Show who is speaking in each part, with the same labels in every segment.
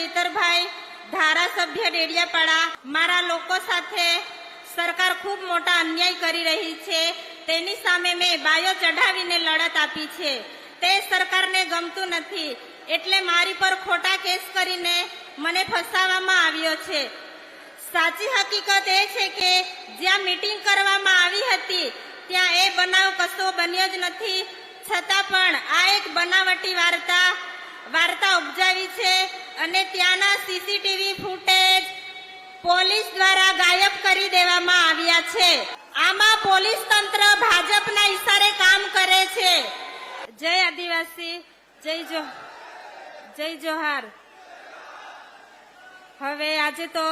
Speaker 1: ચૈતરભાઈ, ધારાસભ્ય ડેડિયાપાડા, મારા લોકો સાથે સરકાર ખૂબ મોટા અન્યાય કરી રહી છે, તેની સામે મેં બાયો ચઢાવીને લડત આપી છે. તે સરકારને ગમતું નથી એટલે મારી પર ખોટા કેસ કરીને મને ફસાવવામાં આવ્યો છે. સાચી હકીકત એ છે કે જ્યાં મીટિંગ કરવામાં આવી હતી ત્યાં એ બનાવ કશો બન્યો જ નથી, છતાં પણ આ એક બનાવટી વાર્તા ઉપજાવી છે અને ત્યાંના સીસીટીવી ફૂટેજ પોલીસ દ્વારા ગાયબ કરી દેવામાં આવ્યા છે. આમાં પોલીસ તંત્ર ભાજપના ઈશારે કામ કરે છે. જય આદિવાસી, જય જોહાર. હવે આજે તો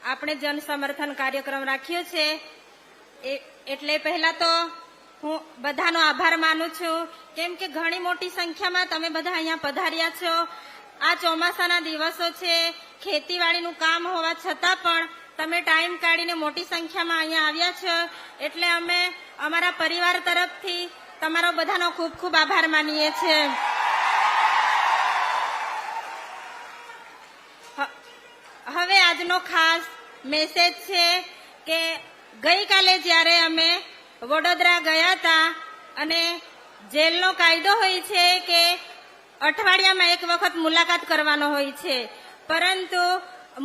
Speaker 1: આપણે જન સમર્થન કાર્યક્રમ રાખ્યો છે, એટલે પહેલા તો હું બધાનો આભાર માનું છું, કેમ કે ઘણી મોટી સંખ્યામાં તમે બધા અહીંયા પધાર્યા છો. આ ચોમાસાના દિવસો છે, ખેતીવાડીનું કામ હોવા છતાં પણ તમે ટાઈમ કાઢીને મોટી સંખ્યામાં અહીંયા આવ્યા છો, એટલે અમે અમારા પરિવાર તરફથી તમારો બધાનો ખૂબ ખૂબ આભાર માનીએ છીએ. હવે આજનો ખાસ મેસેજ છે કે ગઈકાલે જ્યારે અમે વડોદરા ગયા હતા અને જેલનો કાયદો હોય છે કે અઠવાડિયામાં એક વખત મુલાકાત કરવાનો હોય છે, પરંતુ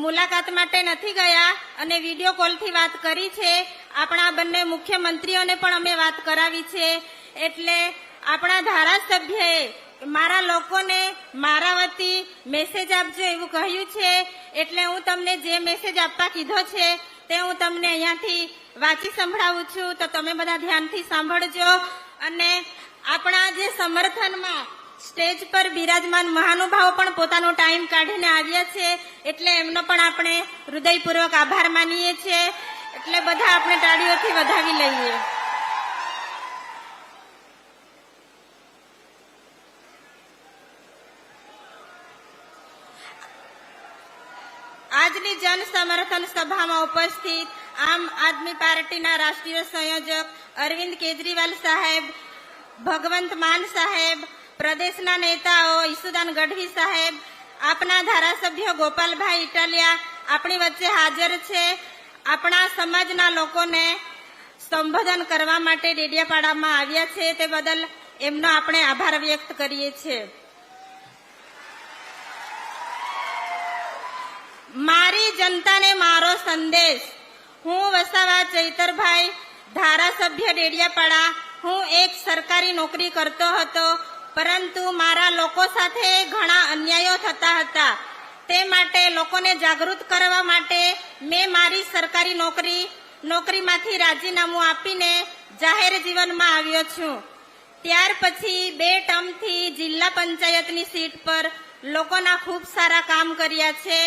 Speaker 1: મુલાકાત માટે નથી ગયા અને વિડીયો કોલથી વાત કરી છે. આપણા બંને મુખ્યમંત્રીઓને પણ અમે વાત કરાવી છે. એટલે આપણા ધારાસભ્યએ મારા લોકોને મારા વતી મેસેજ આપજો એવું કહ્યું છે, એટલે હું તમને જે મેસેજ આપવા કીધો છે તે હું તમને અહીંયાથી વાંચી સંભળાવું છું, તો તમે બધા ધ્યાનથી સાંભળજો. અને આપણા જે સમર્થનમાં સ્ટેજ પર બિરાજમાન મહાનુભાવો પણ પોતાનો ટાઈમ કાઢીને આવ્યા છે, એટલે એમનો પણ આપણે હૃદયપૂર્વક આભાર માનીએ છીએ. એટલે બધા આપણે તાળીઓથી વધાવી લઈએ. આજની જન સમર્થન સભામાં ઉપસ્થિત આમ આદમી પાર્ટીના રાષ્ટ્રીય સંયોજક અરવિંદ કેજરીવાલ સાહેબ, ભગવંત માન સાહેબ, પ્રદેશના નેતાઓ ઈસુદાન ગઢવી સાહેબ, આપના ધારાસભ્ય ગોપાલભાઈ ઇટાલિયા આપણી વચ્ચે હાજર છે. આપણા સમાજના લોકોને સંબોધન કરવા માટે ડેડિયાપાડામાં આવ્યા છે, તે બદલ એમનો આપણે આભાર વ્યક્ત કરીએ છીએ. મારી જનતાને મારો સંદેશ. હું વસાવા ચૈતરભાઈ, ધારાસભ્ય ડેડિયાપાડા. હું એક સરકારી નોકરી કરતો હતો, પરંતુ મારા લોકો સાથે ઘણા અન્યાયો થતા હતા. તે માટે લોકોને જાગૃત કરવા માટે મેં મારી સરકારી નોકરીમાંથી રાજીનામું આપીને જાહેર જીવનમાં આવ્યો છું. ત્યાર પછી 2 ટર્મથી જિલ્લા પંચાયતની સીટ પર લોકોના ખૂબ સારા કામ કર્યા છે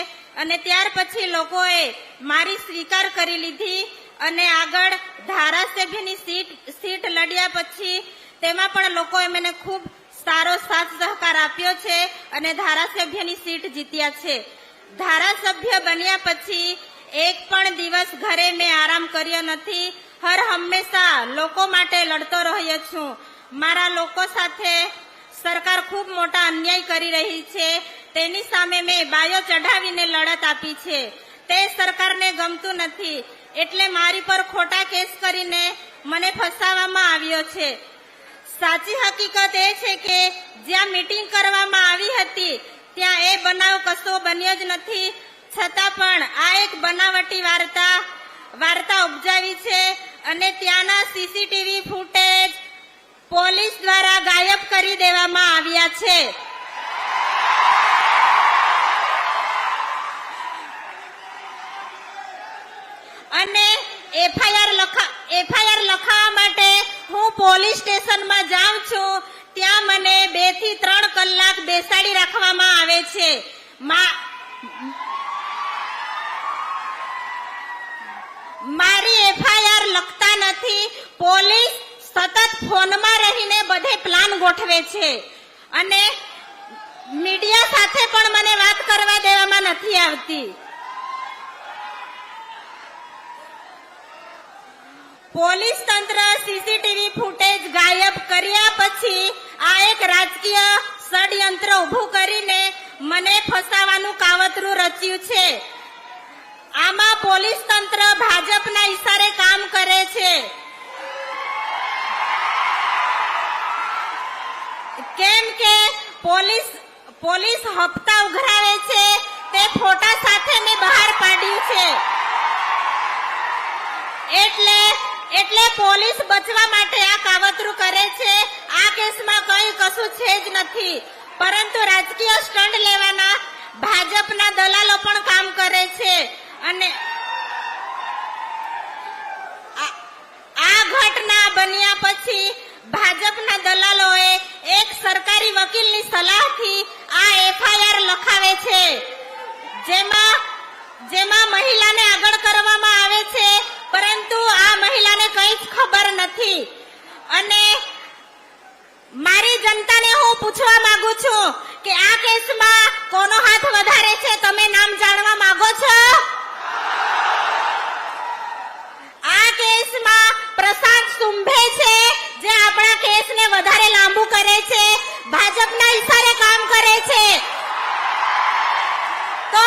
Speaker 1: અને ત્યાર પછી લોકોએ મારી સ્વીકાર કરી લીધી અને આગળ ધારાસભ્યની સીટ લડ્યા પછી તેમાં પણ લોકોએ મને ખૂબ સારો સાથ સહકાર આપ્યો છે અને ધારાસભ્યની સીટ જીત્યા છે. ધારાસભ્ય બન્યા પછી એક પણ દિવસ ઘરે મેં આરામ કર્યો નથી. હર હંમેશા લોકો માટે લડતો રહ્યો છું. મારા લોકો સાથે સરકાર ખૂબ મોટા અન્યાય કરી રહી છે, તેની સામે મેં બાયો ચઢાવીને લડત આપી છે. તે સરકારને ગમતું નથી એટલે મારી પર ખોટા કેસ કરીને મને ફસાવવામાં આવ્યો છે. સાચી હકીકત એ છે કે જ્યાં મીટિંગ કરવામાં આવી હતી ત્યાં એ બનાવ કશો બન્યો જ નથી, છતાં પણ આ એક બનાવટી વાર્તા ઉપજાવી છે અને ત્યાંના સીસીટીવી ફૂટેજ પોલીસ દ્વારા ગાયબ કરી દેવામાં આવ્યા છે. અને એફઆઈઆર લખાવવા માટે હું પોલીસ સ્ટેશનમાં જાઉં છું, ત્યાં મને 2 થી 3 કલાક બેસાડી રાખવામાં આવે છે. મારી એફઆઈઆર લખતા નથી. પોલીસ સતત ફોનમાં રહીને બધે પ્લાન ગોઠવે છે અને મીડિયા સાથે પણ મને વાત કરવા દેવામાં નથી આવતી. પોલીસ તંત્ર સીસીટીવી ફૂટેજ ગાયબ કર્યા પછી આ એક રાજકીય ષડયંત્ર ઉભું કરીને મને ફસાવાનું રચ્યું છે. આમાં પોલીસ તંત્ર ભાજપના ઈશારે કામ કરે છે. કેમ કે પોલીસ હપ્તા ઉઘરાવે છે તે ફોટા સાથે મેં બહાર પાડ્યું છે. એટલે પોલીસ બચવા માટે આ કાવતરું કરે છે. આ કેસમાં કશું છે જ નથી, પરંતુ રાજકીય સ્ટન્ટ લેવાના ભાજપના દલાલો પણ કામ કરે છે. અને આ ઘટના બન્યા પછી ભાજપના દલાલોએ એક સરકારી વકીલની સલાહથી આ એફઆઈઆર લખાવે છે, જેમાં મહિલાને આગળ કરવામાં આવે છે, પરંતુ આ મહિલાને કંઈ જ ખબર નથી. અને મારી જનતાને હું પૂછવા માંગુ છું કે આ કેસમાં કોનો હાથ વધારે છે? તમે નામ જાણવા માંગો છો? આ કેસમાં પ્રશાંત સુંભે છે, જે આપણા કેસને વધારે લાંબુ કરે છે, ભાજપના ઈશારે કામ કરે છે. તો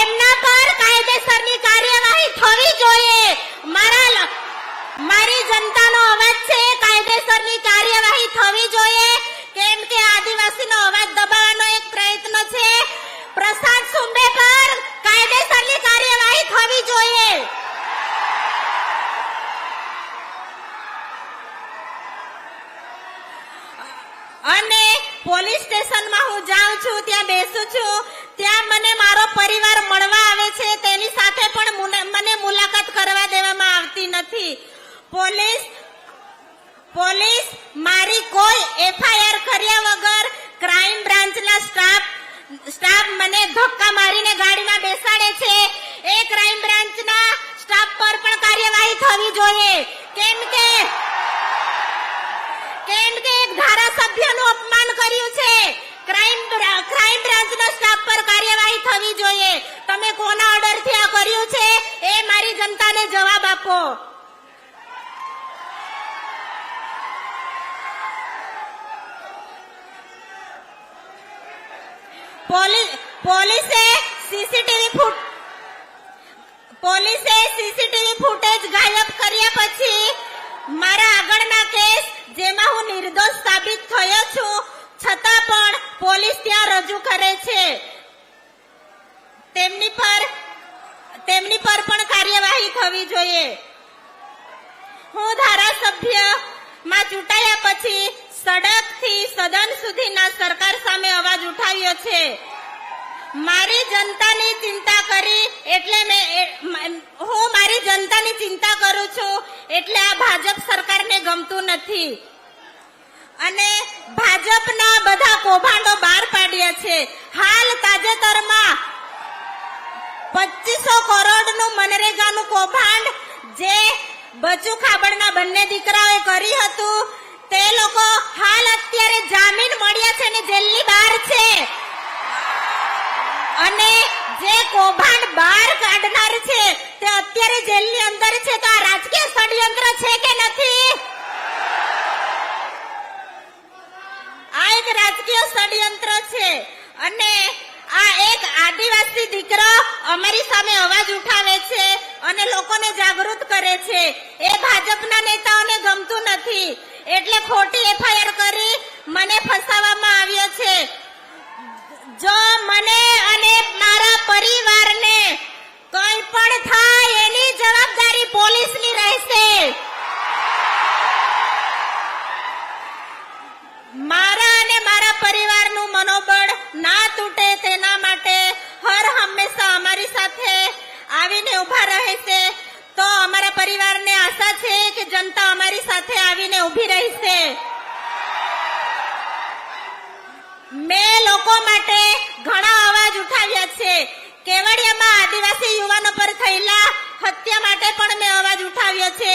Speaker 1: એમના પર કાયદેસરની કાર્યવાહી થવી જોઈએ. મારી જનતાનો અવાજ છે, કાયદેસરની કાર્યવાહી થવી જોઈએ. કેમ કે આદિવાસીનો અવાજ દબાવવાનો એક પ્રયત્ન છે. પ્રશાંત સુંબે પર કાયદેસરની કાર્યવાહી થવી જોઈએ. અને પોલીસ સ્ટેશનમાં હું જાઉં છું, ત્યાં બેસું છું, ત્યાં મને મારો પરિવાર મળવા આવે છે, તેની સાથે પણ મને મુલાકાત કરવા દેવામાં આવતી નથી. પોલીસ મારી કોઈ એફઆઈઆર કર્યા વગર ક્રાઇમ બ્રાન્ચના સ્ટાફ મને ધક્કા મારીને ગાડીમાં બેસાડે છે. એ ક્રાઇમ બ્રાન્ચના સ્ટાફ પર પણ કાર્યવાહી થવી જોઈએ. કેમ કે એક ધારાસભ્યનું અપમાન કર્યું છે. ક્રાઇમ બ્રાન્ચના સ્ટાફ પર કાર્યવાહી થવી જોઈએ. તમે કોના ઓર્ડરથી આ કર્યું છે એ મારી જનતાને જવાબ આપો. પોલીસે સીસીટીવી ફૂટેજ ગાયબ કર્યા પછી મારા આગળના કેસ, જેમાં હું નિર્દોષ સાબિત થયો છું, છતાં પણ પોલીસ ત્યાં રજૂ કરે છે. તેમની પર પણ કાર્યવાહી થવી જોઈએ. હું ધારાસભ્યમાં ચૂંટાયા પછી સડકથી સદન સુધીના સરકાર સામે અવાજ ઉઠાવ્યો છે. મારી જનતાની ચિંતા કરી એટલે હું મારી જનતાની ચિંતા કરું છું, એટલે આ ભાજપ સરકારને ગમતું નથી. અને ભાજપના બધા કૌભાંડો બહાર પાડ્યા છે. હાલ તાજેતરમાં 2500 કરોડનું મનરેગાનું કૌભાંડ જે બચુ ખાબડના બંને દીકરાઓએ કરી હતું, તે લોકો હાલ અત્યારે જામીન મળ્યા છે અને જેલની બહાર છે. અને જે કૌભાંડ બહાર કાઢનાર છે તે અત્યારે જેલની અંદર છે. તો આ રાજકીય ષડયંત્ર છે કે નથી? આ એક રાજકીય ષડયંત્ર છે. અને આ એક આદિવાસી દીકરો અમારી સામે અવાજ ઉઠાવે છે અને લોકોને જાગૃત કરે છે. એ ભાજપના નેતાઓને ગમતું નથી, એટલે ખોટી એફઆઈઆર કરી મને ફસાવવામાં આવ્યો છે. જો મને અને મારા પરિવારને કંઈ પણ થાય એની જવાબદારી પોલીસની રહેશે. મારા અને મારા પરિવારનું મનોબળ ના તૂટે તેના માટે હર હંમેશા અમારી સાથે આવીને ઉભા રહેશે. તો અમારા પરિવારને આશા છે કે જનતા અમારી સાથે આવીને ઉભી રહેશે. મેં લોકો માટે ઘણા અવાજ ઉઠાવ્યા છે. કેવડિયામાં આદિવાસી યુવાનો પર થયેલા હત્યા માટે પણ મેં અવાજ ઉઠાવ્યો છે.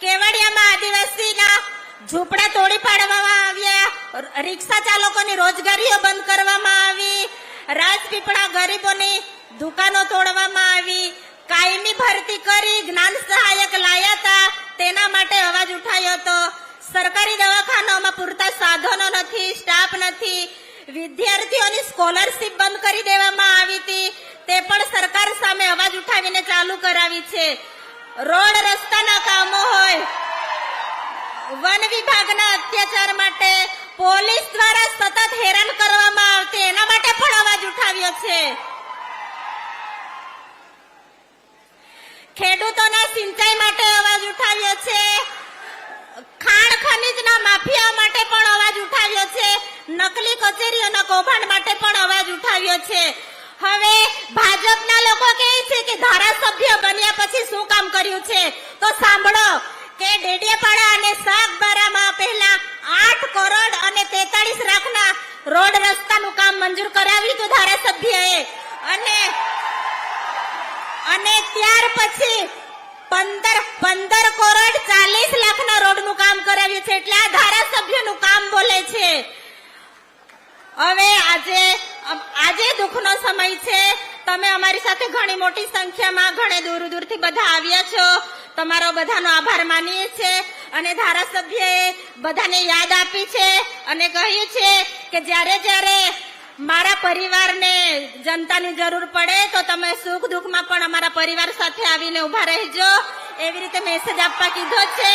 Speaker 1: કેવડિયામાં આદિવાસીના ઝૂંપડા તોડી પાડવામાં આવ્યા, રિક્ષા ચાલકોની રોજગારીઓ બંધ કરવામાં આવી, રાજપીપળા ગરીબોની દુકાનો તોડવામાં આવી, કાયમી ભરતી કરી જ્ઞાન સહાયક લાયા હતા, તેના માટે અવાજ ઉઠાવ્યો હતો. સરકારી દવાખાનાઓમાં પૂરતા સાધનો નથી, સ્ટાફ નથી, વિદ્યાર્થીઓની સ્કોલરશીપ બંધ કરી દેવામાં આવી હતી, તે પણ છે. રોડ રસ્તાના કામો હોય, વન વિભાગના અત્યાચાર માટે પોલીસ દ્વારા સતત હેરાન કરવામાં આવતી એના માટે પણ અવાજ ઉઠાવ્યો છે. ખેડૂતોના સિંચાઈ માટે અવાજ ઉઠાવ્યો છે. ખાણ ખનીજના માફિયા માટે પણ અવાજ ઉઠાવ્યો છે. નકલી કચેરીઓના કૌભાંડ માટે પણ અવાજ ઉઠાવ્યો છે. હવે ભાજપના લોકો કહે છે કે ધારાસભ્ય બન્યા પછી શું કામ કર્યું છે, તો સાંભળો કે ડેડિયાપાડા અને સાગબારામાં પહેલા 8 કરોડ અને 43 લાખના રોડ રસ્તાનું કામ મંજૂર કરાવ્યું હતું ધારાસભ્યએ, અને ત્યાર પછી 15 કરોડ 40 લાખના રોડનું કામ કરાવ્યું છે. એટલે આ ધારાસભ્યનું કામ બોલે છે. હવે આજે દુઃખનો સમય છે. તમે અમારી સાથે ઘણી મોટી સંખ્યામાં ઘણે દૂર દૂરથી બધા આવ્યા છો. તમારો બધાનો આભાર માનીએ છીએ. અને ધારાસભ્યએ બધાને યાદ આપી છે અને કહ્યું છે કે જ્યારે મારા પરિવારને જનતાની જરૂર પડે તો તમે સુખ દુઃખમાં પણ અમારા પરિવાર સાથે આવીને ઉભા રહેજો, એવી રીતે મેસેજ આપવા કીધો છે.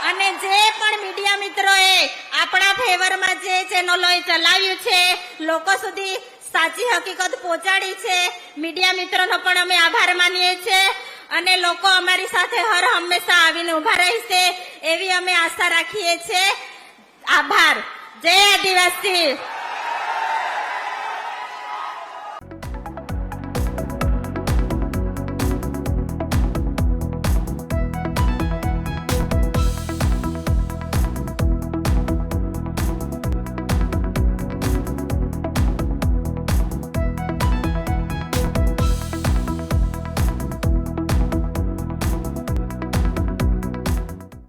Speaker 1: અને જે પણ મીડિયા મિત્રોએ આપણા ફેવરમાં જે ચેનલોએ ચલાવ્યું છે, લોકો સુધી સાચી હકીકત પહોંચાડી છે, મીડિયા મિત્રોનો પણ અમે આભાર માનીએ છીએ. અને લોકો અમારી સાથે હર હંમેશા આવીને ઉભા રહેશે એવી અમે આશા રાખીએ છીએ. આભાર. જય આદિવાસી.